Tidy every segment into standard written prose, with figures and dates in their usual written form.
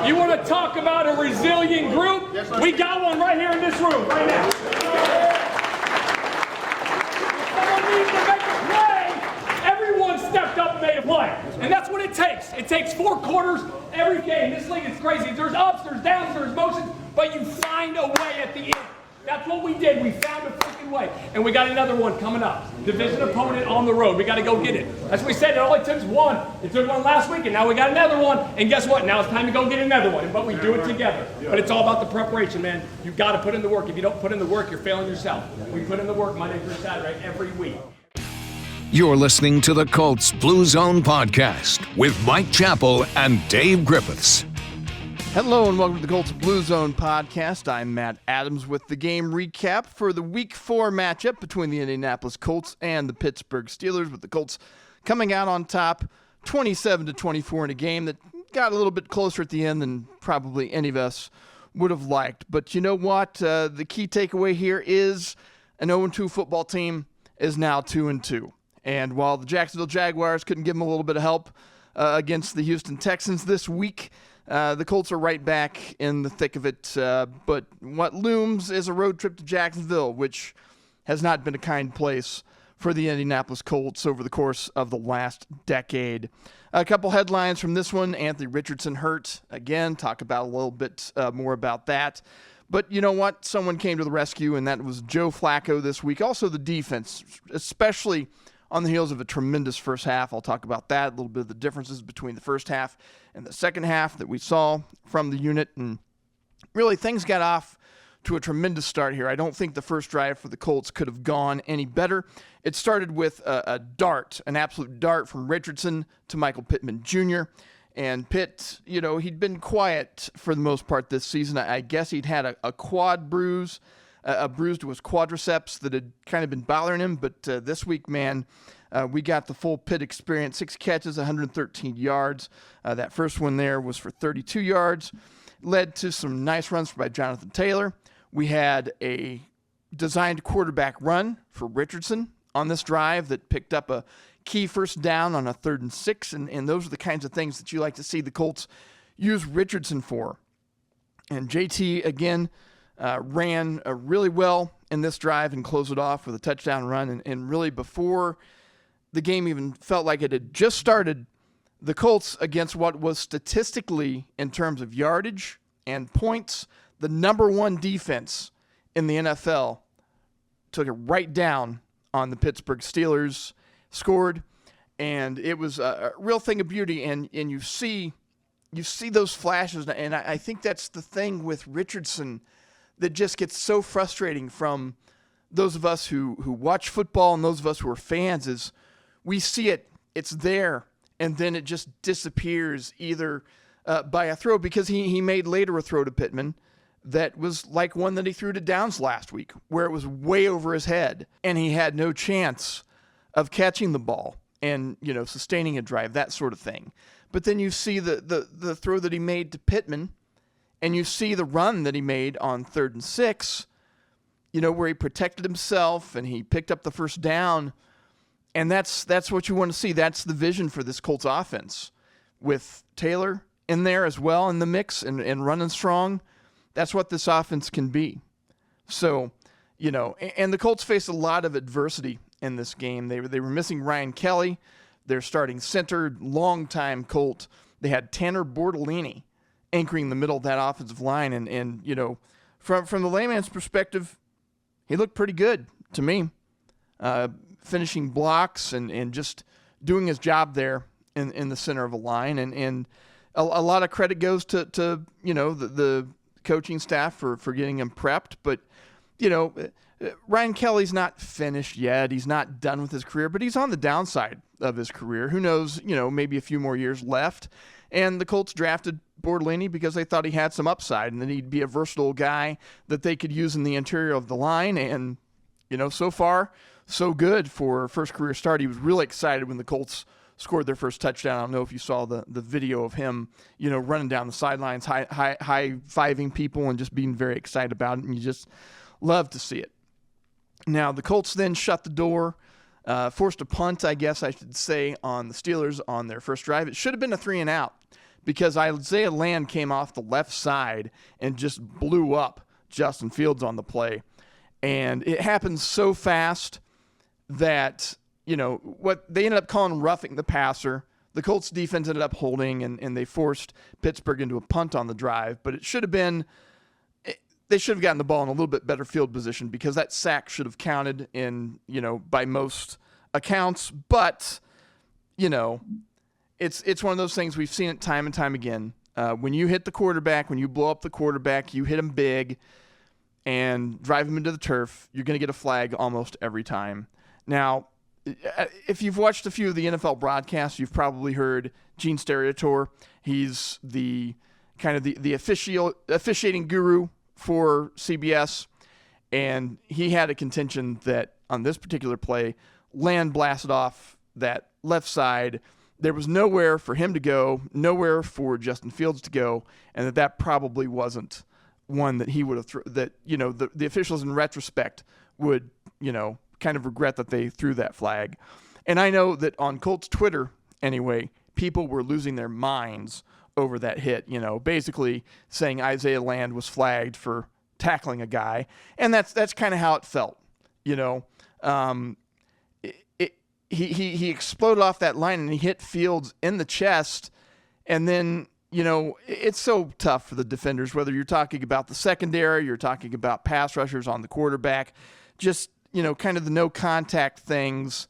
You want to talk about a resilient group? We got one right here in this room, right now. Someone needs to make a play. Everyone stepped up and made a play. And that's what it takes. It takes 4 quarters every game. This league is crazy. There's ups, there's downs, there's motions, but you find a way at the end. That's what we did. We found a freaking way. And we got another one coming up. Division opponent on the road. We got to go get it. That's what we said. It only took one. It took one last week, and now we got another one. And guess what? Now it's time to go get another one. But we do it together. But it's all about the preparation, man. You've got to put in the work. If you don't put in the work, you're failing yourself. We put in the work Monday through Saturday every week. You're listening to the Colts Blue Zone Podcast with Mike Chappell and Dave Griffiths. Hello and welcome to the Colts Blue Zone Podcast. I'm Matt Adams with the game recap for the Week 4 matchup between the Indianapolis Colts and the Pittsburgh Steelers, with the Colts coming out on top 27-24 in a game that got a little bit closer at the end than probably any of us would have liked. But you know what? The key takeaway here is an 0-2 football team is now 2-2. And while the Jacksonville Jaguars couldn't give them a little bit of help against the Houston Texans this week, the Colts are right back in the thick of it, but what looms is a road trip to Jacksonville, which has not been a kind place for the Indianapolis Colts over the course of the last decade. A couple headlines from this one: Anthony Richardson hurt again. Talk about a little bit more about that. But you know what? Someone came to the rescue, and that was Joe Flacco this week. Also the defense, especially on the heels of a tremendous first half. I'll talk about that, a little bit of the differences between the first half and the second half that we saw from the unit. And really, things got off to a tremendous start here. I don't think the first drive for the Colts could have gone any better. It started with a dart, an absolute dart from Richardson to Michael Pittman Jr. And Pitt, you know, he'd been quiet for the most part this season. I guess he'd had a quad bruise, a bruise to his quadriceps that had kind of been bothering him. But this week, man, we got the full Pitt experience. 6 catches, 113 yards. That first one there was for 32 yards. Led to some nice runs by Jonathan Taylor. We had a designed quarterback run for Richardson on this drive that picked up a key first down on a 3rd and 6. And those are the kinds of things that you like to see the Colts use Richardson for. And JT, again, ran really well in this drive and closed it off with a touchdown run. And really, before the game even felt like it had just started, the Colts, against what was statistically, in terms of yardage and points, the number 1 defense in the NFL, took it right down on the Pittsburgh Steelers, scored, and it was a real thing of beauty. And you see those flashes, and I think that's the thing with Richardson that just gets so frustrating from those of us who watch football and those of us who are fans, is we see it, it's there, and then it just disappears either by a throw, because he made later a throw to Pittman that was like one that he threw to Downs last week, where it was way over his head, and he had no chance of catching the ball and, you know, sustaining a drive, that sort of thing. But then you see the throw that he made to Pittman, and you see the run that he made on 3rd and 6, you know, where he protected himself and he picked up the first down. And that's what you want to see. That's the vision for this Colts offense, with Taylor in there as well in the mix and running strong. That's what this offense can be. So, you know, and the Colts faced a lot of adversity in this game. They were missing Ryan Kelly, their starting center, longtime Colt. They had Tanner Bortolini anchoring the middle of that offensive line. And you know, from the layman's perspective, he looked pretty good to me. Finishing blocks and just doing his job there in the center of a line. And a lot of credit goes to you know, the coaching staff for getting him prepped. But, you know, Ryan Kelly's not finished yet. He's not done with his career, but he's on the downside of his career. Who knows, you know, maybe a few more years left. And the Colts drafted Bortolini because they thought he had some upside and that he'd be a versatile guy that they could use in the interior of the line. And, you know, so far, so good for a first career start. He was really excited when the Colts scored their first touchdown. I don't know if you saw the video of him, you know, running down the sidelines, high-fiving people and just being very excited about it. And you just love to see it. Now, the Colts then shut the door, forced a punt, I guess I should say, on the Steelers on their first drive. It should have been a 3-and-out. because Isaiah Land came off the left side and just blew up Justin Fields on the play. And it happened so fast that, what they ended up calling roughing the passer. The Colts defense ended up holding, and they forced Pittsburgh into a punt on the drive. But it should have been, they should have gotten the ball in a little bit better field position, because that sack should have counted in, by most accounts. But, it's one of those things, we've seen it time and time again. When you hit the quarterback, when you blow up the quarterback, you hit him big and drive him into the turf, you're going to get a flag almost every time. Now, if you've watched a few of the NFL broadcasts, you've probably heard Gene Steratore. He's the kind of the officiating guru for CBS, and he had a contention that on this particular play, Land blasted off that left side. There was nowhere for him to go, nowhere for Justin Fields to go, and that probably wasn't one that he would have the officials in retrospect would, kind of regret that they threw that flag. And I know that on Colts Twitter, anyway, people were losing their minds over that hit, basically saying Isaiah Land was flagged for tackling a guy. And that's kind of how it felt, He exploded off that line and he hit Fields in the chest. And then, it's so tough for the defenders, whether you're talking about the secondary, you're talking about pass rushers on the quarterback, just, kind of the no contact things,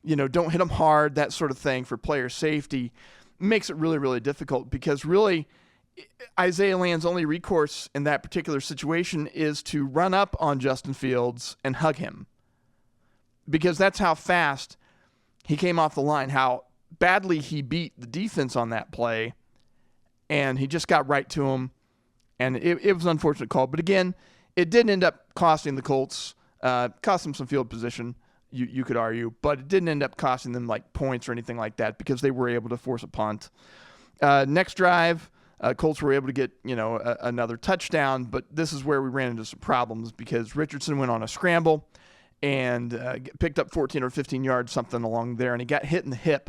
don't hit them hard, that sort of thing for player safety makes it really, really difficult, because really Isaiah Land's only recourse in that particular situation is to run up on Justin Fields and hug him, because that's how fast he came off the line, how badly he beat the defense on that play, and he just got right to him, and it was an unfortunate call. But again, it didn't end up costing the Colts, cost them some field position, you could argue, but it didn't end up costing them like points or anything like that, because they were able to force a punt. Next drive, Colts were able to get another touchdown, but this is where we ran into some problems, because Richardson went on a scramble and picked up 14 or 15 yards, something along there, and he got hit in the hip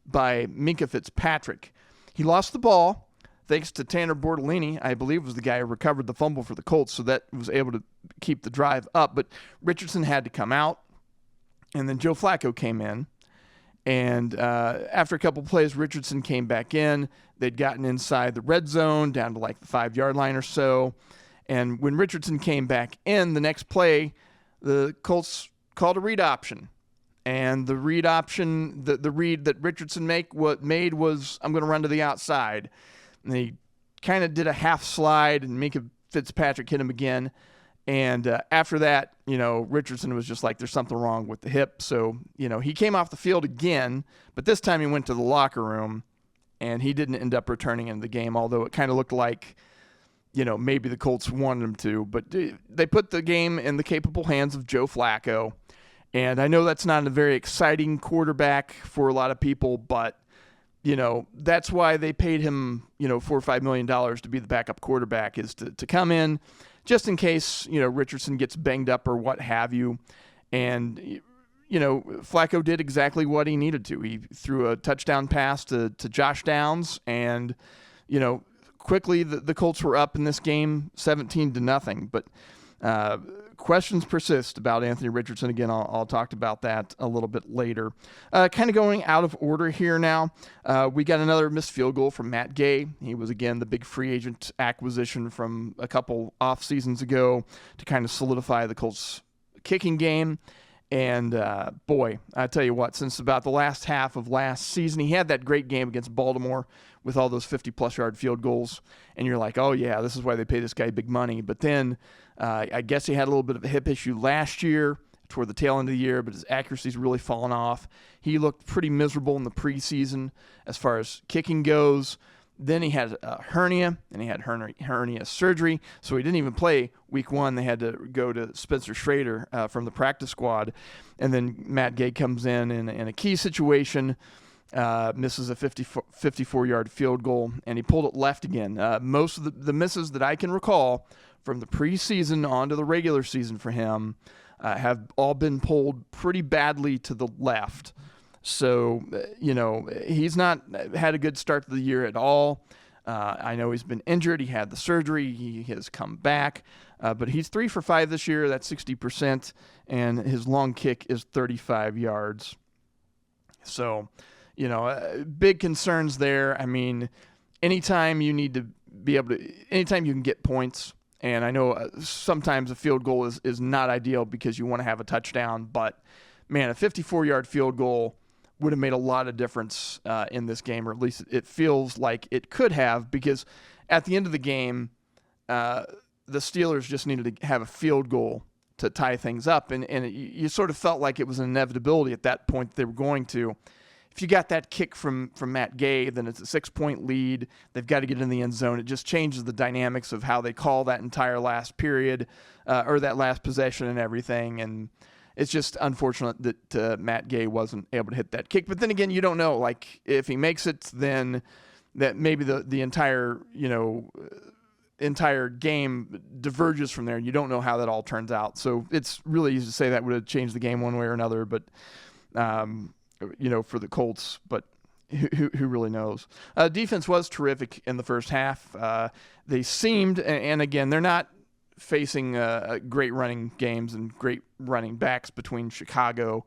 by Minkah Fitzpatrick. He lost the ball, thanks to Tanner Bortolini, I believe was the guy who recovered the fumble for the Colts, so that was able to keep the drive up. But Richardson had to come out, and then Joe Flacco came in. And after a couple plays, Richardson came back in. They'd gotten inside the red zone, down to like the 5-yard line or so. And when Richardson came back in, the next play, the Colts called a read option. And the read option, the read that Richardson made was, I'm going to run to the outside. And they kind of did a half slide, and Minkah Fitzpatrick hit him again. And after that, Richardson was just like, there's something wrong with the hip. So, he came off the field again, but this time he went to the locker room, and he didn't end up returning into the game, although it kind of looked like, maybe the Colts wanted him to. But they put the game in the capable hands of Joe Flacco. And I know that's not a very exciting quarterback for a lot of people, but, that's why they paid him, $4 or $5 million to be the backup quarterback, is to come in just in case, Richardson gets banged up or what have you. And, Flacco did exactly what he needed to. He threw a touchdown pass to Josh Downs, and, quickly the Colts were up in this game 17-0. But questions persist about Anthony Richardson. Again, I'll talk about that a little bit later. Kind of going out of order here now. We got another missed field goal from Matt Gay. He was, again, the big free agent acquisition from a couple off seasons ago to kind of solidify the Colts kicking game. And boy, I tell you what, since about the last half of last season, he had that great game against Baltimore with all those 50-plus yard field goals. And you're like, oh, yeah, this is why they pay this guy big money. But then I guess he had a little bit of a hip issue last year toward the tail end of the year, but his accuracy's really fallen off. He looked pretty miserable in the preseason as far as kicking goes. Then he had a hernia, and he had hernia surgery, so he didn't even play week one. They had to go to Spencer Schrader from the practice squad. And then Matt Gay comes in a key situation, misses a 54-yard field goal, and he pulled it left again. Most of the misses that I can recall from the preseason onto the regular season for him have all been pulled pretty badly to the left. So, he's not had a good start to the year at all. I know he's been injured. He had the surgery. He has come back. But he's 3 for 5 this year. That's 60%. And his long kick is 35 yards. So, big concerns there. I mean, anytime you need to be able to, anytime you can get points, and I know sometimes a field goal is not ideal because you want to have a touchdown, but man, a 54-yard field goal would have made a lot of difference in this game, or at least it feels like it could have, because at the end of the game, the Steelers just needed to have a field goal to tie things up, and you sort of felt like it was an inevitability at that point that they were going to. If you got that kick from Matt Gay, then it's a 6-point lead. They've got to get in the end zone. It just changes the dynamics of how they call that entire last period or that last possession and everything. And it's just unfortunate that Matt Gay wasn't able to hit that kick. But then again, you don't know. Like, if he makes it, then that maybe the entire game diverges from there. You don't know how that all turns out. So it's really easy to say that would have changed the game one way or another. But for the Colts, but who really knows? Defense was terrific in the first half. They seemed, and again, they're not facing great running games and great running backs between Chicago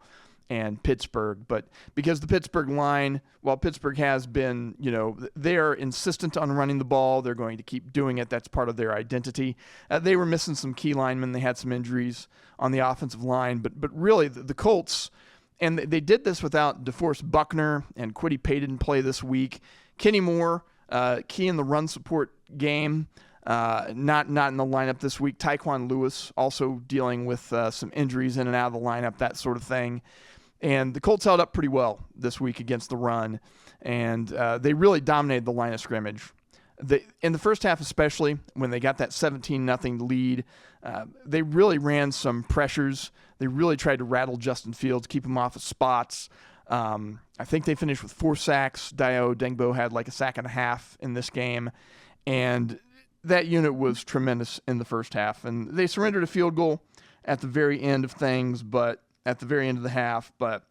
and Pittsburgh, but because the Pittsburgh line, while Pittsburgh has been, they're insistent on running the ball, they're going to keep doing it. That's part of their identity. They were missing some key linemen. They had some injuries on the offensive line, but really the Colts. And they did this without DeForest Buckner, and Kwity Paye didn't play this week. Kenny Moore, key in the run support game, not in the lineup this week. Tyquan Lewis also dealing with some injuries in and out of the lineup, that sort of thing. And the Colts held up pretty well this week against the run, and they really dominated the line of scrimmage. In the first half especially, when they got that 17-0 lead, they really ran some pressures. They really tried to rattle Justin Fields, keep him off of spots. I think they finished with 4 sacks. Dayo Dengbo had like a sack and a half in this game. And that unit was tremendous in the first half. And they surrendered a field goal at the very end of things, but at the very end of the half. But,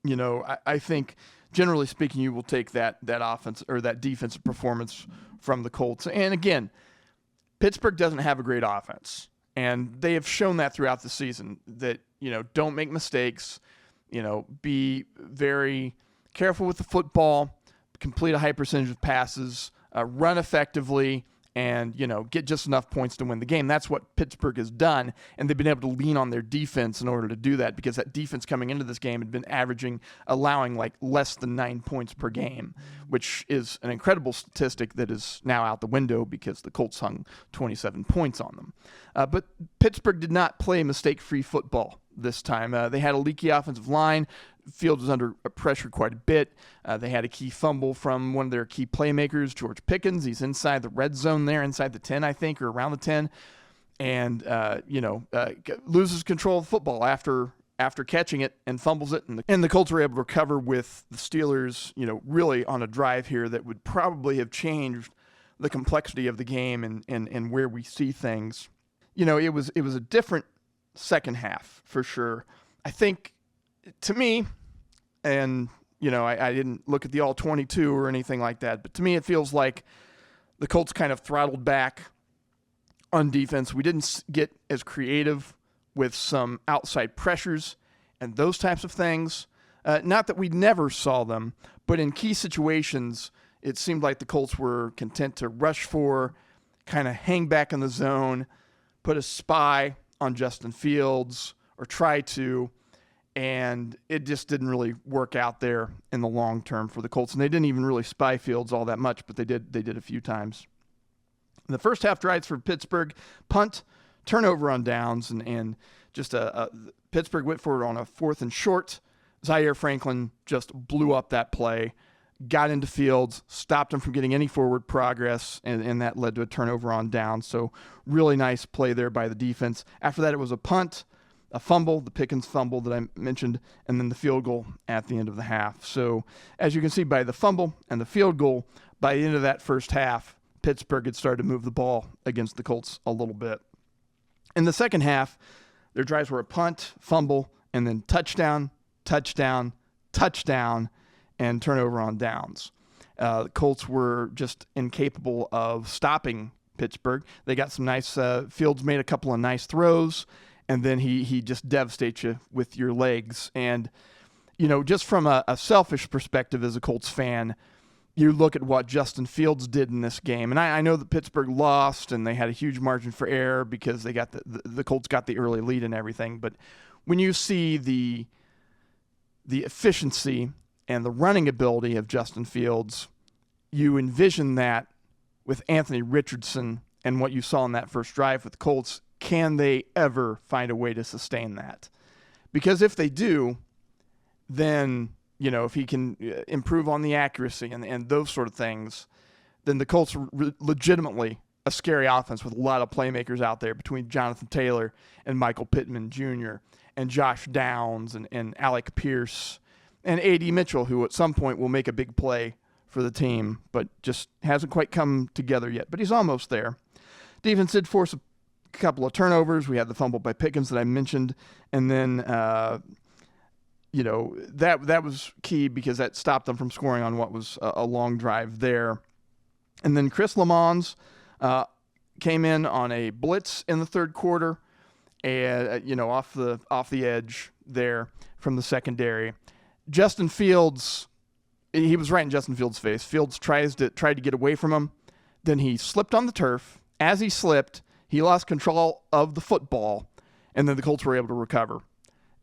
I think generally speaking, you will take that offense or that defensive performance from the Colts. And again, Pittsburgh doesn't have a great offense. And they have shown that throughout the season that, don't make mistakes, be very careful with the football, complete a high percentage of passes, run effectively, and, get just enough points to win the game. That's what Pittsburgh has done, and they've been able to lean on their defense in order to do that, because that defense coming into this game had been allowing like less than 9 points per game, which is an incredible statistic that is now out the window because the Colts hung 27 points on them. But Pittsburgh did not play mistake-free football this time. They had a leaky offensive line. Fields was under pressure quite a bit. They had a key fumble from one of their key playmakers, George Pickens. He's inside the red zone there, inside the 10, I think, or around the 10, and loses control of the football after catching it and fumbles it. And the Colts were able to recover with the Steelers, really on a drive here that would probably have changed the complexity of the game and where we see things. It was a different second half for sure. I think, to me, and I didn't look at the all 22 or anything like that, but to me it feels like the Colts kind of throttled back on defense. We didn't get as creative with some outside pressures and those types of things. Not that we never saw them, but in key situations, it seemed like the Colts were content to rush for, kind of hang back in the zone, put a spy on Justin Fields, or try to, and it just didn't really work out there in the long term for the Colts. And they didn't even really spy Fields all that much, but they did a few times. In the first half drives for Pittsburgh, punt, turnover on downs, and just Pittsburgh went for it on a 4th and short. Zaire Franklin just blew up that play, got into Fields, stopped him from getting any forward progress, and that led to a turnover on downs. So really nice play there by the defense. After that, it was a punt, a fumble, the Pickens fumble that I mentioned, and then the field goal at the end of the half. So as you can see by the fumble and the field goal, by the end of that first half, Pittsburgh had started to move the ball against the Colts a little bit. In the second half, their drives were a punt, fumble, and then touchdown, touchdown, touchdown, and turnover on downs. The Colts were just incapable of stopping Pittsburgh. They got some nice Fields made a couple of nice throws, and then he just devastates you with your legs. And just from a selfish perspective as a Colts fan, you look at what Justin Fields did in this game, and I know that Pittsburgh lost and they had a huge margin for error because they got the Colts got the early lead and everything. But when you see the efficiency and the running ability of Justin Fields, you envision that with Anthony Richardson and what you saw in that first drive with the Colts. Can they ever find a way to sustain that? Because if they do, then if he can improve on the accuracy and those sort of things, then the Colts are legitimately a scary offense with a lot of playmakers out there between Jonathan Taylor and Michael Pittman Jr. and Josh Downs and Alec Pierce and A.D. Mitchell, who at some point will make a big play for the team, but just hasn't quite come together yet. But he's almost there. Defense did force a couple of turnovers. We had the fumble by Pickens that I mentioned, and then that was key because that stopped them from scoring on what was a long drive there. And then Chris Lamons came in on a blitz in the third quarter, and off the edge there from the secondary. Justin Fields, he was right in Justin Fields' face. Fields tried to get away from him. Then he slipped on the turf. As he slipped, he lost control of the football, and then the Colts were able to recover.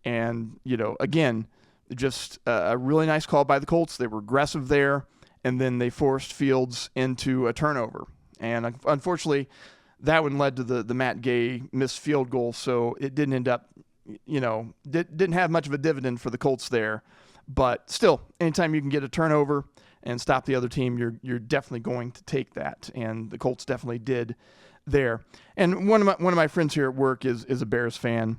And, again, just a really nice call by the Colts. They were aggressive there, and then they forced Fields into a turnover. And unfortunately, that one led to the Matt Gay missed field goal, so it didn't end up, didn't have much of a dividend for the Colts there. But still, anytime you can get a turnover and stop the other team, you're definitely going to take that, and the Colts definitely did there. And one of my friends here at work is a Bears fan.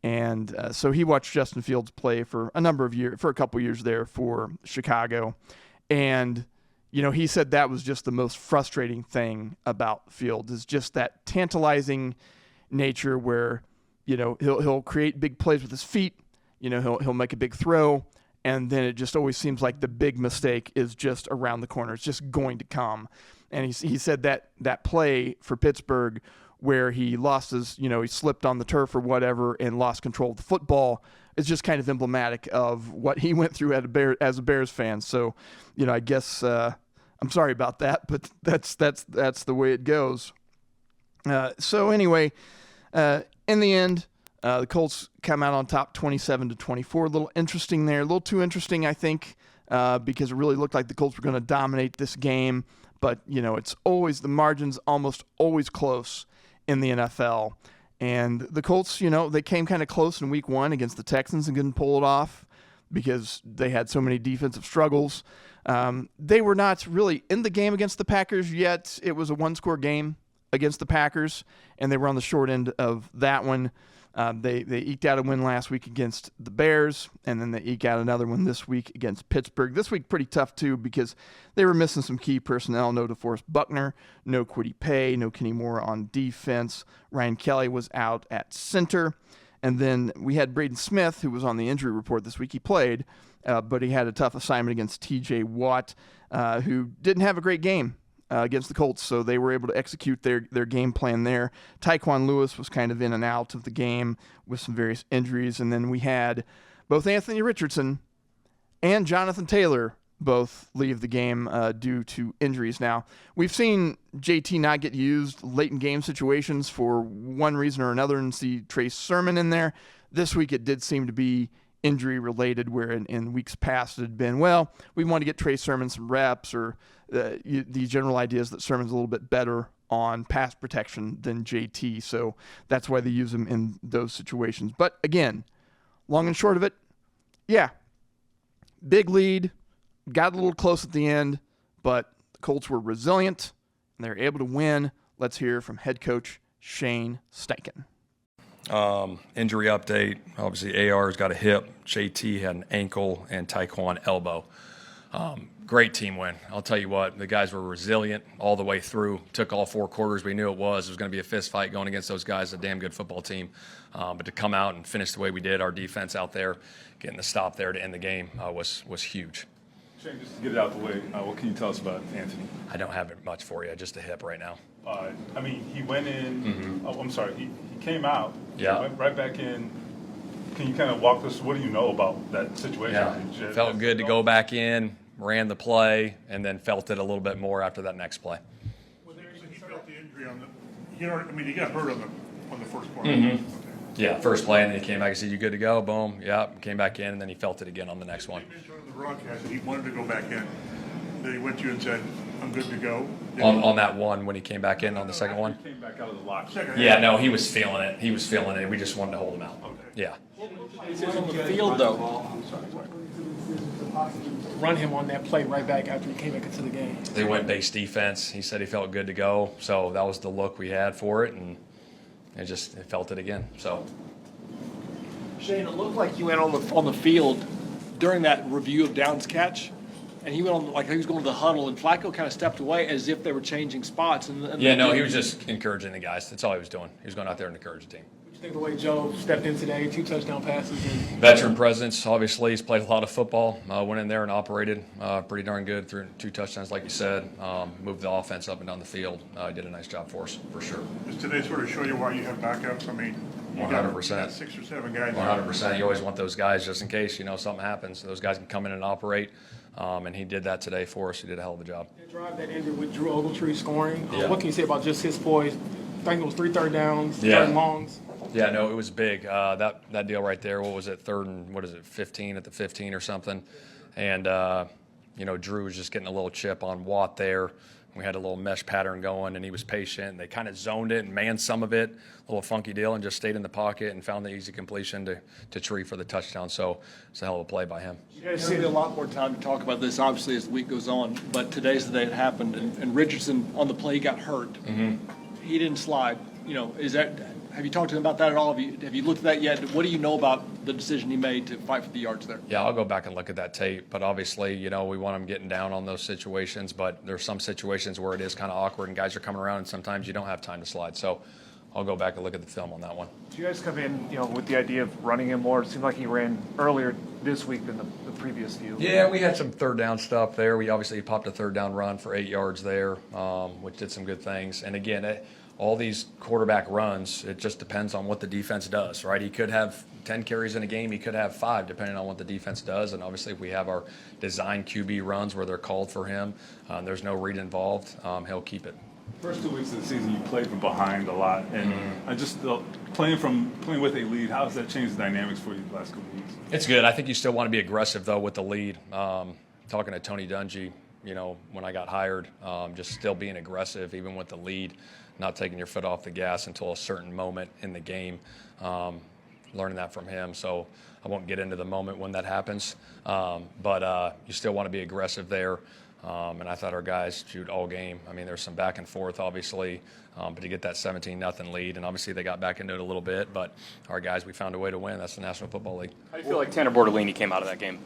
And so he watched Justin Fields play for a couple years there for Chicago. And, he said that was just the most frustrating thing about Fields is just that tantalizing nature where, he'll create big plays with his feet. He'll make a big throw. And then it just always seems like the big mistake is just around the corner. It's just going to come. And he said that play for Pittsburgh where he lost his, he slipped on the turf or whatever and lost control of the football is just kind of emblematic of what he went through as a Bears fan. So, I guess I'm sorry about that, but that's the way it goes. So anyway, in the end, the Colts come out on top 27-24. A little interesting there, a little too interesting, I think, because it really looked like the Colts were going to dominate this game. But, it's always, the margin's almost always close in the NFL. And the Colts, they came kind of close in week 1 against the Texans and couldn't pull it off because they had so many defensive struggles. They were not really in the game against the Packers yet. It was a one-score game against the Packers, and they were on the short end of that one. They eked out a win last week against the Bears, and then they eke out another one this week against Pittsburgh. This week pretty tough, too, because they were missing some key personnel. No DeForest Buckner, no Kwity Paye, no Kenny Moore on defense. Ryan Kelly was out at center. And then we had Braden Smith, who was on the injury report this week. He played, but he had a tough assignment against T.J. Watt, who didn't have a great game against the Colts, so they were able to execute their game plan there. Tyquan Lewis was kind of in and out of the game with some various injuries, and then we had both Anthony Richardson and Jonathan Taylor both leave the game due to injuries. Now, we've seen JT not get used late in game situations for one reason or another and see Trey Sermon in there. This week it did seem to be injury-related, where in weeks past it had been, well, we want to get Trey Sermon some reps, or the general idea is that Sermon's a little bit better on pass protection than JT, so that's why they use him in those situations. But again, long and short of it, yeah, big lead, got a little close at the end, but the Colts were resilient, and they were able to win. Let's hear from head coach Shane Steichen. Injury update. Obviously, AR's got a hip, JT had an ankle, and Tyquan elbow. Great team win. I'll tell you what, the guys were resilient all the way through. Took all 4 quarters. We knew it was going to be a fist fight going against those guys, a damn good football team. But to come out and finish the way we did, our defense out there, getting the stop there to end the game was huge. Shane, just to get it out the way, what can you tell us about Anthony? I don't have it much for you, just a hip right now. I mean, he went in. Oh, I'm sorry. He came out. Yeah. Went right back in. Can you kind of walk us? What do you know about that situation? Yeah, felt good to go back in, ran the play, and then felt it a little bit more after that next play. So he felt the injury on the. He got hurt on the first play. Mm-hmm. Okay. Yeah, first play, and then he came back and said, "You good to go?" Boom. Yeah, came back in, and then he felt it again on the next one. He mentioned on the broadcast that he wanted to go back in. Then he went to you and said, "I'm good to go." On that one when he came back in on the second one. He came back out of the locker. Yeah, no, he was feeling it. He was feeling it. We just wanted to hold him out. Yeah. On the field, though. Run him on that play right back after he came back into the game. They went base defense. He said he felt good to go. So that was the look we had for it, and it felt it again. So Shane, it looked like you went on the field during that review of downs catch, and he went on like he was going to the huddle, and Flacco kind of stepped away as if they were changing spots. And yeah, no, he was just encouraging the guys. That's all he was doing. He was going out there and encouraging the team. I think the way Joe stepped in today, 2 touchdown passes. And Veteran presence, obviously. He's played a lot of football. Went in there and operated pretty darn good through 2 touchdowns, like you said. Moved the offense up and down the field. He did a nice job for us, for sure. Does today sort of show you why you have backups? I mean, you got 100%. 6 or 7 guys. 100%. You always want those guys just in case, something happens. Those guys can come in and operate. And he did that today for us. He did a hell of a job. that drive that ended with Drew Ogletree scoring. Yeah. What can you say about just his poise? I think it was 3 third downs, Yeah. 3rd longs. Yeah, no, it was big. That deal right there, what was it, 15 at the 15 or something? And, Drew was just getting a little chip on Watt there. We had a little mesh pattern going, and he was patient. They kind of zoned it and manned some of it, a little funky deal, and just stayed in the pocket and found the easy completion to Tree for the touchdown. So it's a hell of a play by him. You guys see a lot more time to talk about this, obviously, as the week goes on. But today's the day it happened, and Richardson on the play got hurt. Mm-hmm. He didn't slide. Have you talked to him about that at all? Have you looked at that yet? What do you know about the decision he made to fight for the yards there? Yeah, I'll go back and look at that tape. But obviously, we want him getting down on those situations. But there's some situations where it is kind of awkward and guys are coming around, and sometimes you don't have time to slide. So I'll go back and look at the film on that one. Did you guys come in, with the idea of running him more? It seemed like he ran earlier this week than the previous few. Yeah, we had some third down stuff there. We obviously popped a third down run for 8 yards there, which did some good things. And again, all these quarterback runs, it just depends on what the defense does, right? He could have 10 carries in a game. He could have 5, depending on what the defense does. And obviously, if we have our design QB runs where they're called for him, there's no read involved, he'll keep it. First 2 weeks of the season, you played from behind a lot, and I just playing with a lead. How has that changed the dynamics for you the last couple of weeks? It's good. I think you still want to be aggressive though with the lead. Talking to Tony Dungy, when I got hired, just still being aggressive even with the lead, not taking your foot off the gas until a certain moment in the game. Learning that from him, so I won't get into the moment when that happens. But you still want to be aggressive there. And I thought our guys shoot all game. I mean, there's some back and forth, obviously, but to get that 17-0 lead, and obviously they got back into it a little bit, but our guys, we found a way to win. That's the National Football League. How do you feel like Tanner Bortolini came out of that game?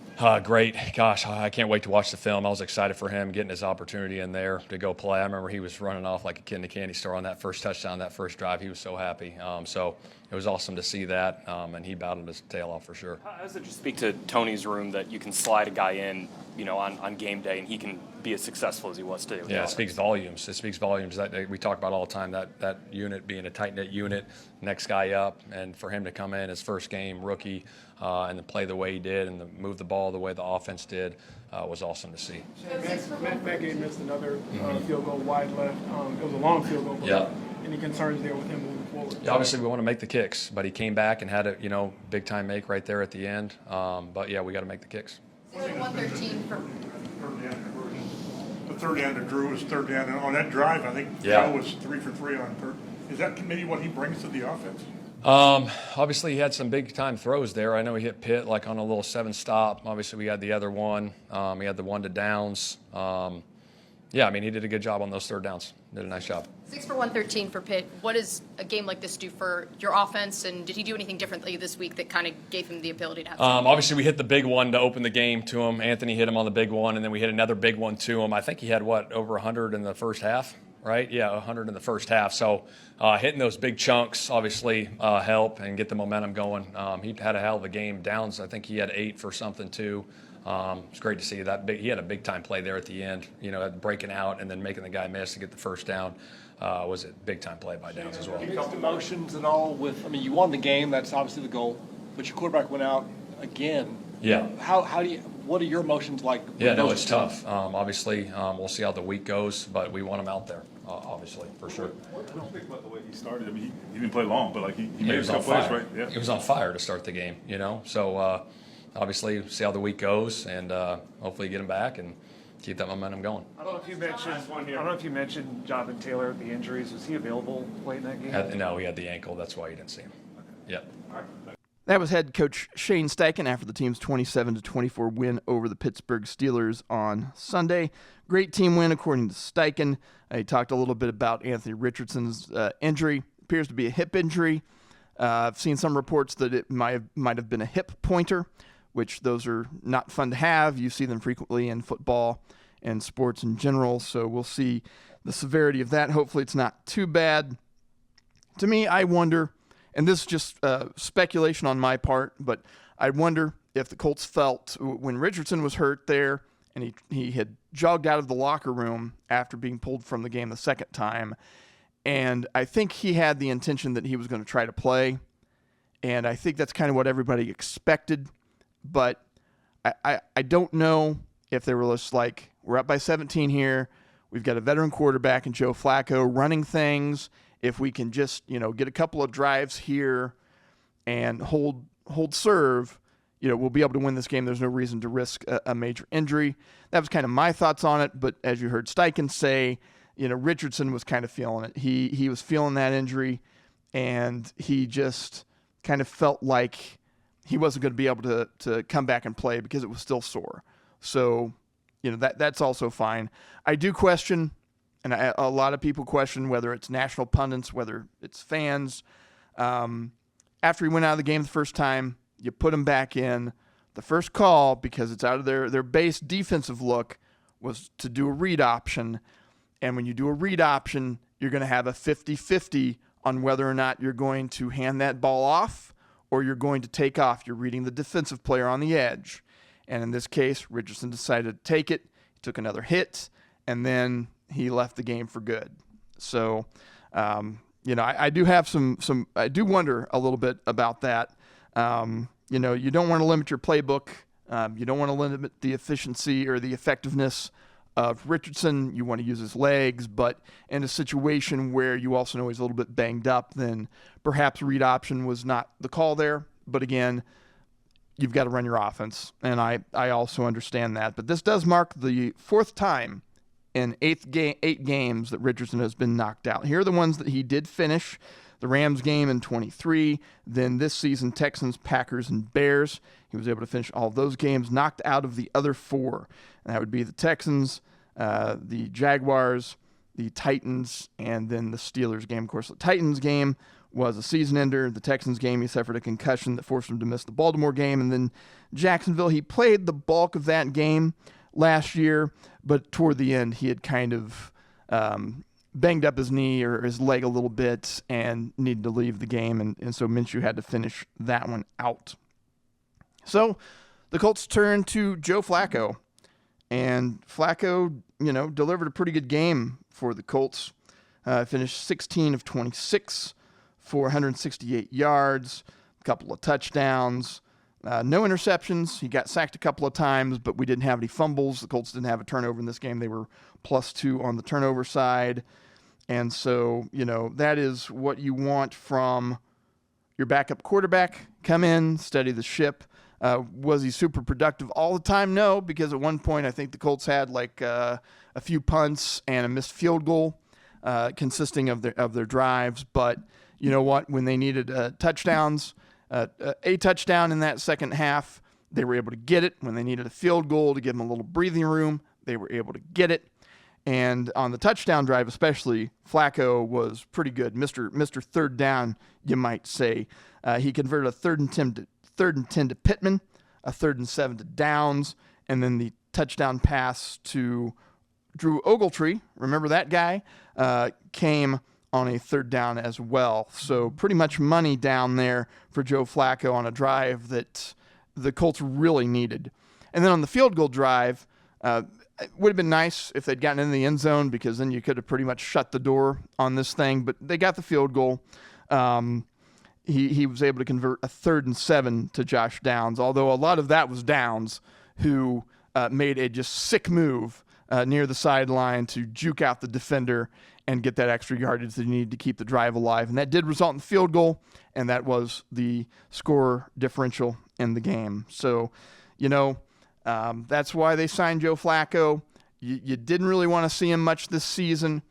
Great. Gosh, I can't wait to watch the film. I was excited for him getting his opportunity in there to go play. I remember he was running off like a kid in a candy store on that first touchdown, that first drive. He was so happy. So it was awesome to see that, and he battled his tail off for sure. How does it just speak to Tony's room that you can slide a guy in, on game day, and he can be as successful as he was today? Yeah, it speaks volumes. It speaks volumes. That we talk about all the time, that unit being a tight-knit unit, next guy up, and for him to come in his first game, rookie, and to play the way he did and to move the ball the way the offense did was awesome to see. Matt Gay missed another field goal wide left. It was a long field goal. Yeah. Any concerns there with him moving forward? Yeah, obviously, we want to make the kicks, but he came back and had a big-time make right there at the end. But, yeah, we got to make the kicks. 113 for The third down to Drew was third down. And on that drive, I think Joe was 3 for 3 on third. Is that maybe what he brings to the offense? Obviously, he had some big-time throws there. I know he hit Pitt like on a little 7-stop. Obviously, we had the other one. He had the one to downs. Yeah, I mean, he did a good job on those third downs. Did a nice job. 6 for 113 for Pitt. What does a game like this do for your offense, and did he do anything differently this week that kind of gave him the ability to have obviously, we hit the big one to open the game to him. Anthony hit him on the big one, and then we hit another big one to him. I think he had, over 100 in the first half, right? Yeah, 100 in the first half. So hitting those big chunks obviously help and get the momentum going. He had a hell of a game. Downs, I think he had 8 for something too. It's great to see that. He had a big-time play there at the end, breaking out and then making the guy miss to get the first down. Was a big-time play by Downs as well. Mixed emotions and all you won the game, that's obviously the goal, but your quarterback went out again. Yeah. What are your emotions like? Yeah, no, it's tough. Obviously, we'll see how the week goes, but we want him out there, obviously, for sure. What do you think about the way he started? I mean, he didn't play long, but he made was a on couple plays, fire. right? Yeah. He was on fire to start the game, So, obviously, see how the week goes, and hopefully get him back and keep that momentum going. I don't know if you mentioned Jonathan Taylor, the injuries. Was he available late in that game? No, he had the ankle. That's why you didn't see him. Yeah. That was head coach Shane Steichen after the team's 27-24 win over the Pittsburgh Steelers on Sunday. Great team win, according to Steichen. He talked a little bit about Anthony Richardson's injury. Appears to be a hip injury. I've seen some reports that it might have been a hip pointer, which those are not fun to have. You see them frequently in football and sports in general, so we'll see the severity of that. Hopefully it's not too bad. To me, I wonder, and this is just speculation on my part, but I wonder if the Colts felt when Richardson was hurt there and he had jogged out of the locker room after being pulled from the game the second time, and I think he had the intention that he was going to try to play, and I think that's kind of what everybody expected, but I don't know if they were just like, we're up by 17 here, we've got a veteran quarterback in Joe Flacco running things. If we can just, get a couple of drives here and hold serve, we'll be able to win this game. There's no reason to risk a major injury. That was kind of my thoughts on it. But as you heard Steichen say, Richardson was kind of feeling it. He was feeling that injury, and he just kind of felt like he wasn't going to be able to come back and play because it was still sore. So, that's also fine. I do question. And a lot of people question whether it's national pundits, whether it's fans. After he went out of the game the first time, you put him back in. The first call, because it's out of their base defensive look, was to do a read option. And when you do a read option, you're going to have a 50-50 on whether or not you're going to hand that ball off or you're going to take off. You're reading the defensive player on the edge. And in this case, Richardson decided to take it. He took another hit, and then he left the game for good. So, I do have I do wonder a little bit about that. You don't want to limit your playbook. You don't want to limit the efficiency or the effectiveness of Richardson. You want to use his legs, but in a situation where you also know he's a little bit banged up, then perhaps read option was not the call there. But again, you've got to run your offense, and I also understand that. But this does mark the fourth time in 8 games that Richardson has been knocked out. Here are the ones that he did finish. The Rams game in 23, then this season, Texans, Packers, and Bears. He was able to finish all of those games, knocked out of the other 4. And that would be the Texans, the Jaguars, the Titans, and then the Steelers game. Of course, the Titans game was a season ender. The Texans game, he suffered a concussion that forced him to miss the Baltimore game. And then Jacksonville, he played the bulk of that game last year, but toward the end, he had kind of banged up his knee or his leg a little bit and needed to leave the game, and so Minshew had to finish that one out. So the Colts turned to Joe Flacco, and Flacco, delivered a pretty good game for the Colts. Finished 16 of 26 for 168 yards, a couple of touchdowns. No interceptions. He got sacked a couple of times, but we didn't have any fumbles. The Colts didn't have a turnover in this game. They were +2 on the turnover side. And so, that is what you want from your backup quarterback. Come in, steady the ship. Was he super productive all the time? No, because at one point I think the Colts had a few punts and a missed field goal consisting of their drives. But you know what? When they needed touchdowns, a touchdown in that second half, they were able to get it. When they needed a field goal to give them a little breathing room, they were able to get it. And on the touchdown drive especially, Flacco was pretty good. Mr. Third Down, you might say. He converted a 3rd and 10 to Pittman, a 3rd and 7 to Downs, and then the touchdown pass to Drew Ogletree, remember that guy, came on a 3rd down as well. So pretty much money down there for Joe Flacco on a drive that the Colts really needed. And then on the field goal drive, it would have been nice if they'd gotten in the end zone, because then you could have pretty much shut the door on this thing. But they got the field goal. He was able to convert a 3rd and 7 to Josh Downs, although a lot of that was Downs, who made a just sick move near the sideline to juke out the defender and get that extra yardage that he needed to keep the drive alive. And that did result in the field goal, and that was the score differential in the game. So, that's why they signed Joe Flacco. You didn't really want to see him much this season,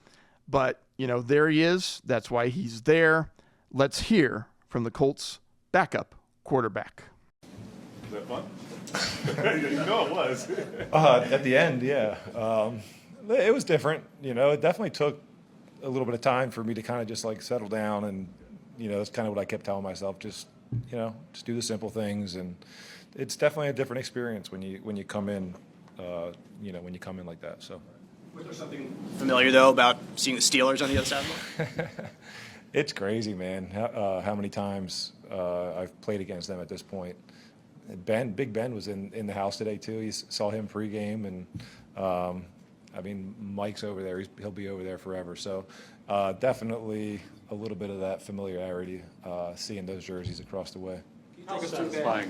but, there he is. That's why he's there. Let's hear from the Colts' backup quarterback. Was that fun? It was. At the end, yeah. It was different. It definitely took a little bit of time for me to kind of just like settle down, and that's kind of what I kept telling myself. Just do the simple things, and it's definitely a different experience when you come in, when you come in like that. So. Was there something familiar though about seeing the Steelers on the other side of the ball? It's crazy, man. How many times I've played against them at this point. Big Ben was in the house today too. He saw him pregame, and Mike's over there. He'll be over there forever. So definitely a little bit of that familiarity, seeing those jerseys across the way. How satisfying.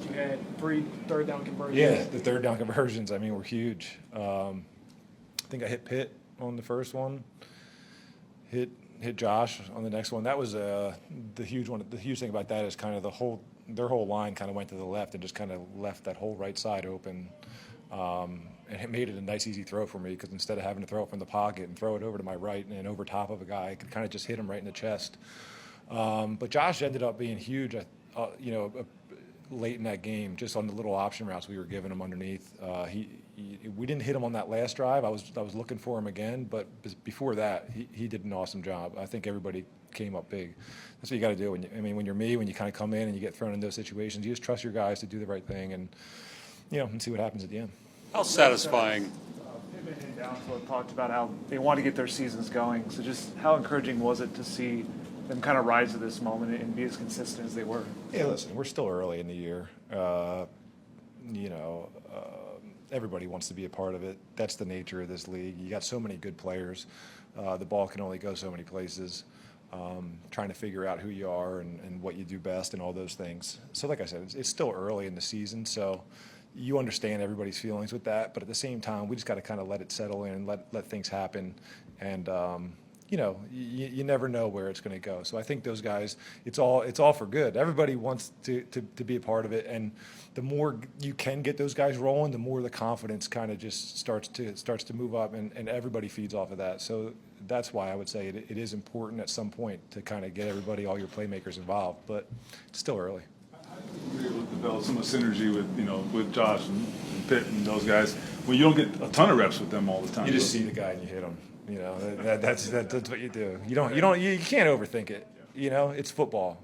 You had 3 third-down conversions. Yeah, the third down conversions, were huge. I think I hit Pitt on the first one. Hit Josh on the next one. That was the huge one. The huge thing about that is kind of their whole line kind of went to the left and just kind of left that whole right side open. And it made it a nice, easy throw for me, because instead of having to throw it from the pocket and throw it over to my right and over top of a guy, I could kind of just hit him right in the chest. But Josh ended up being huge, late in that game, just on the little option routes we were giving him underneath. We didn't hit him on that last drive. I was looking for him again, but before that, he did an awesome job. I think everybody came up big. That's what you got to do. When you kind of come in and you get thrown in those situations, you just trust your guys to do the right thing, and see what happens at the end. How satisfying. Pittman and Downsville talked about how they want to get their seasons going. So just how encouraging was it to see them kind of rise to this moment and be as consistent as they were? Yeah, listen, we're still early in the year. Everybody wants to be a part of it. That's the nature of this league. You got so many good players. The ball can only go so many places. Trying to figure out who you are and what you do best and all those things. So like I said, it's still early in the season, so you understand everybody's feelings with that. But at the same time, we just got to kind of let it settle in and let things happen. And you never know where it's going to go. So I think those guys, it's all for good. Everybody wants to be a part of it, and the more you can get those guys rolling, the more the confidence kind of just starts to move up, and everybody feeds off of that. So that's why I would say it is important at some point to kind of get everybody, all your playmakers involved, but it's still early. You're able to develop some synergy with Josh and Pitt and those guys when you don't get a ton of reps with them all the time. You just see the guy and you hit him. That's what you do. You can't overthink it. It's football.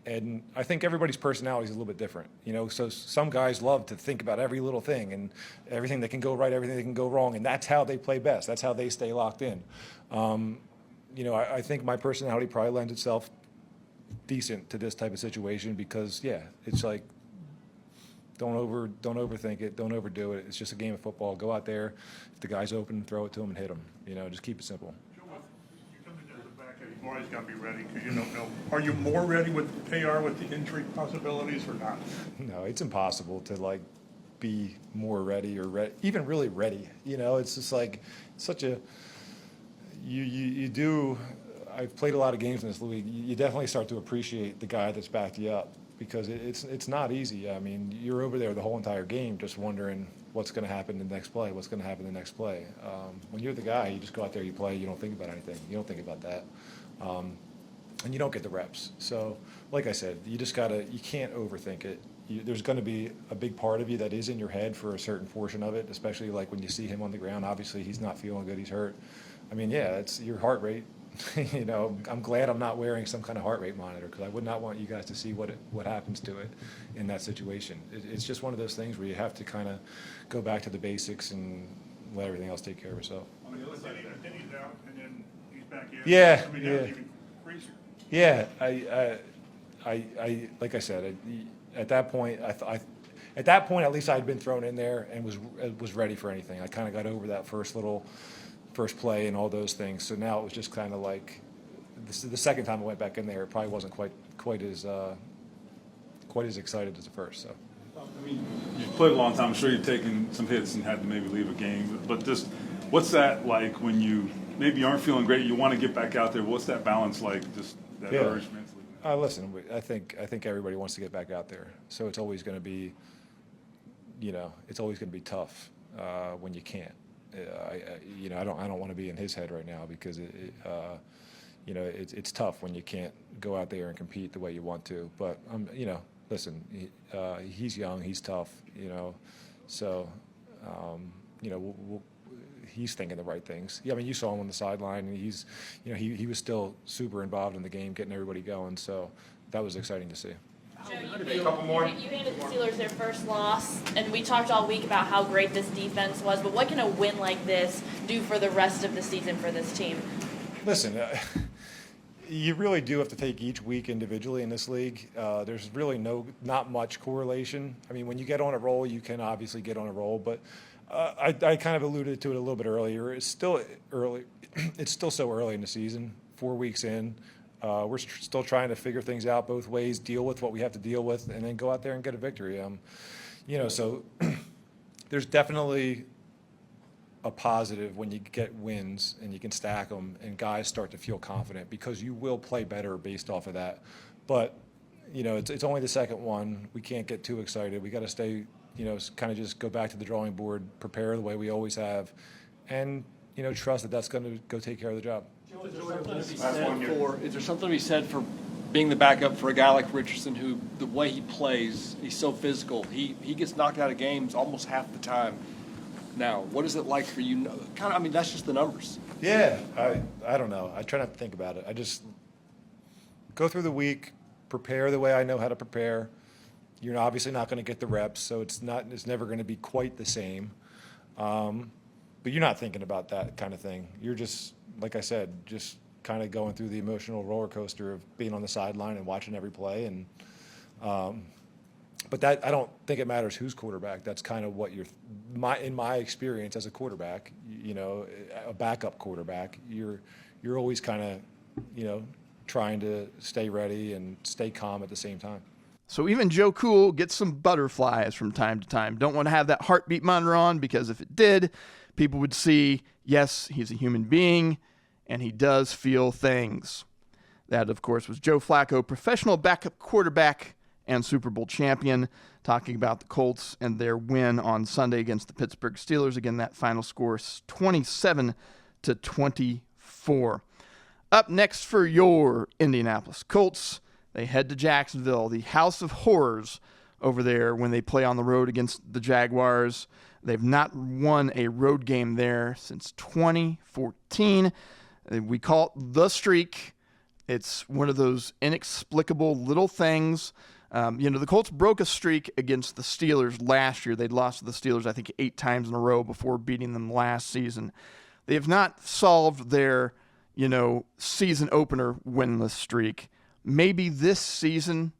And I think everybody's personality is a little bit different. So some guys love to think about every little thing and everything that can go right, everything that can go wrong, and that's how they play best. That's how they stay locked in. I think my personality probably lends itself decent to this type of situation because, it's like don't overthink it, don't overdo it. It's just a game of football. Go out there, if the guy's open, throw it to him and hit him. Just keep it simple. You come in as a backup, you've always got to be ready because you don't know. Are you more ready with AR with the injury possibilities or not? No, it's impossible to be more ready or even really ready. It's just like such a you do. I've played a lot of games in this league. You definitely start to appreciate the guy that's backed you up because it's not easy. You're over there the whole entire game just wondering what's going to happen in the next play, when you're the guy, you just go out there, you play, you don't think about anything. You don't think about that. And you don't get the reps. So, like I said, you can't overthink it. There's going to be a big part of you that is in your head for a certain portion of it, especially when you see him on the ground. Obviously, he's not feeling good. He's hurt. It's your heart rate. I'm glad I'm not wearing some kind of heart rate monitor because I would not want you guys to see what happens to it in that situation. It's just one of those things where you have to kind of go back to the basics and let everything else take care of itself. Then he's out, and then he's back in. Yeah. Even crazier. Yeah. I like I said, at that point, at that point, at least I had been thrown in there and was ready for anything. I kind of got over that first play and all those things. So now it was just kind of like the second time I went back in there, it probably wasn't quite as excited as the first. So. I mean, you've played a long time. I'm sure you've taken some hits and had to maybe leave a game. But just what's that like when you maybe aren't feeling great, you want to get back out there? What's that balance like, just that urge mentally? Listen, I think everybody wants to get back out there. So it's always going to be, it's always going to be tough when you can't. I don't want to be in his head right now because it's tough when you can't go out there and compete the way you want to. But listen, he's young, he's tough, so he's thinking the right things. Yeah, I mean, you saw him on the sideline, and he's, he was still super involved in the game, getting everybody going. So that was exciting to see. Joe, you handed the Steelers their first loss, and we talked all week about how great this defense was, but what can a win like this do for the rest of the season for this team? Listen, you really do have to take each week individually in this league. There's really not much correlation. I mean, when you get on a roll, you can obviously get on a roll, but I kind of alluded to it a little bit earlier. It's still early. It's still so early in the season, 4 weeks in. We're still trying to figure things out both ways, deal with what we have to deal with, and then go out there and get a victory. So there's definitely a positive when you get wins and you can stack them and guys start to feel confident because you will play better based off of that. But, it's only the second one. We can't get too excited. We got to stay, kind of just go back to the drawing board, prepare the way we always have, and, trust that that's going to go take care of the job. Is there something to be said for being the backup for a guy like Richardson who, the way he plays, he's so physical. He gets knocked out of games almost half the time. Now, what is it like for you? That's just the numbers. Yeah, I don't know. I try not to think about it. I just go through the week, prepare the way I know how to prepare. You're obviously not going to get the reps, so it's never going to be quite the same. But you're not thinking about that kind of thing. You're just, like I said, just kind of going through the emotional roller coaster of being on the sideline and watching every play. And but that, I don't think it matters who's quarterback. That's kind of what in my experience as a quarterback, a backup quarterback, you're always kind of, trying to stay ready and stay calm at the same time. So even Joe Cool gets some butterflies from time to time. Don't want to have that heartbeat monitor on because if it did, people would see, yes, he's a human being and he does feel things. That, of course, was Joe Flacco, professional backup quarterback and Super Bowl champion, talking about the Colts and their win on Sunday against the Pittsburgh Steelers. Again, that final score is 27-24. Up next for your Indianapolis Colts, they head to Jacksonville, the house of horrors over there when they play on the road against the Jaguars. They've not won a road game there since 2014. We call it the streak. It's one of those inexplicable little things. The Colts broke a streak against the Steelers last year. They'd lost to the Steelers, I think, 8 times in a row before beating them last season. They have not solved their, season opener winless streak. Maybe this season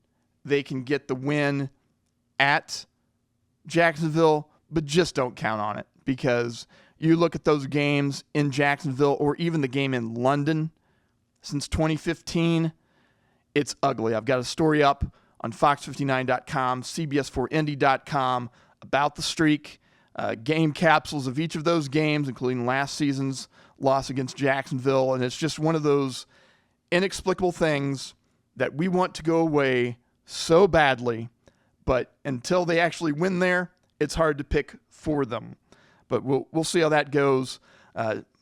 they can get the win at Jacksonville, but just don't count on it because you look at those games in Jacksonville or even the game in London since 2015, it's ugly. I've got a story up on fox59.com, cbs4indy.com about the streak, game capsules of each of those games, including last season's loss against Jacksonville, and it's just one of those inexplicable things that we want to go away so badly, but until they actually win there, it's hard to pick for them. But we'll see how that goes.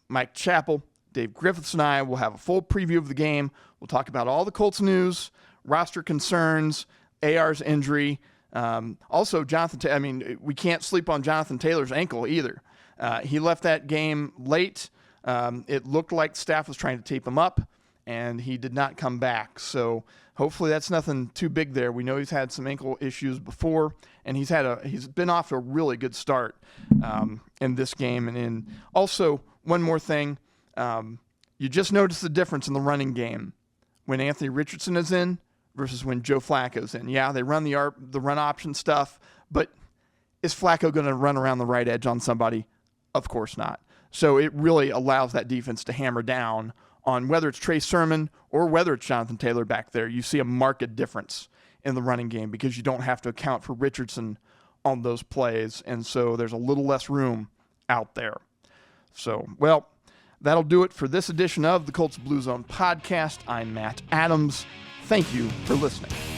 Mike Chappell, Dave Griffiths, and I will have a full preview of the game. We'll talk about all the Colts news, roster concerns, AR's injury. Also, we can't sleep on Jonathan Taylor's ankle either. He left that game late. It looked like staff was trying to tape him up, and he did not come back. So hopefully that's nothing too big there. We know he's had some ankle issues before, and he's been off to a really good start in this game. And also, one more thing, you just notice the difference in the running game when Anthony Richardson is in versus when Joe Flacco's in. Yeah, they run the run option stuff, but Is Flacco going to run around the right edge on somebody? Of course not. So it really allows that defense to hammer down on whether it's Trey Sermon or whether it's Jonathan Taylor back there. You see a marked difference in the running game because you don't have to account for Richardson on those plays, and so there's a little less room out there. So, well, that'll do it for this edition of the Colts Blue Zone podcast. I'm Matt Adams. Thank you for listening.